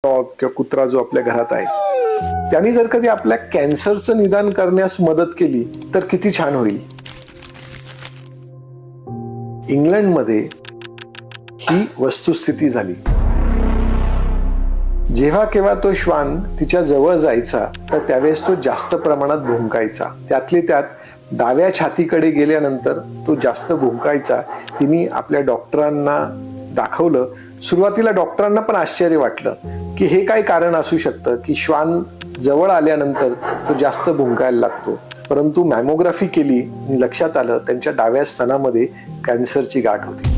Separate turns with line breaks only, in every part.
Dog किंवा कुत्रा जो आपल्या घरात आहे, त्यांनी जर कधी आपल्या कॅन्सरचं निदान करण्यास मदत केली तर किती छान होईल. इंग्लंडमध्ये ही वस्तुस्थिती झाली. जेव्हा केव्हा तो श्वान तिच्या जवळ जायचा तर त्यावेळेस तो जास्त प्रमाणात भुंकायचा. त्यातले त्यात डाव्या छातीकडे गेल्यानंतर तो जास्त भुंकायचा. तिने आपल्या डॉक्टरांना दाखवलं. सुरुवातीला डॉक्टरांना पण आश्चर्य वाटलं की हे काय कारण असू शकतं की श्वान जवळ आल्यानंतर तो जास्त भुंकायला लागतो. परंतु मॅमोग्राफी केली, लक्षात आलं त्यांच्या डाव्या स्तनामध्ये कॅन्सरची गाठ होती.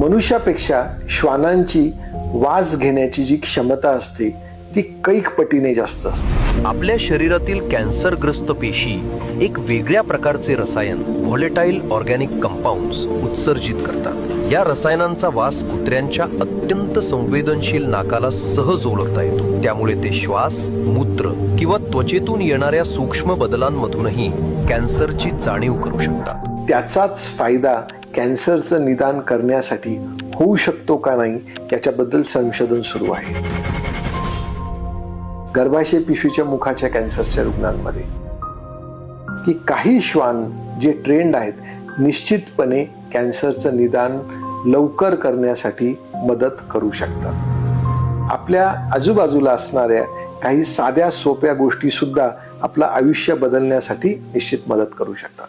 मनुष्यापेक्षा श्वानांची वास घेण्याची जी क्षमता असते ती कैक पटीने जास्त असते.
आपल्या शरीरातील कॅन्सरग्रस्त पेशी एक वेगळ्या प्रकारचे रसायन व्हॉलेटाईल ऑर्गॅनिक कंपाऊंड्स उत्सर्जित करतात. या रसायनांचा वास कुत्र्यांच्या अत्यंत संवेदनशील नाकाला सहज ओळखता येतो. त्यामुळे ते श्वास, मूत्र किंवा त्वचेतून येणाऱ्या सूक्ष्म बदलांमधूनही कॅन्सरची जाणीव करू शकतात.
त्याचाच फायदा कॅन्सरचं निदान करण्यासाठी होऊ शकतो का नाही याच्याबद्दल संशोधन सुरू आहे. गर्भाशय पिशवीच्या मुखाच्या कॅन्सरच्या रुग्णांमध्ये की काही श्वान जे ट्रेंड आहेत निश्चितपणे कॅन्सरचं निदान लवकर करण्यासाठी मदत करू शकतात. आपल्या आजूबाजूला असणाऱ्या काही साध्या सोप्या गोष्टी सुद्धा आपलं आयुष्य बदलण्यासाठी निश्चित मदत करू शकतात.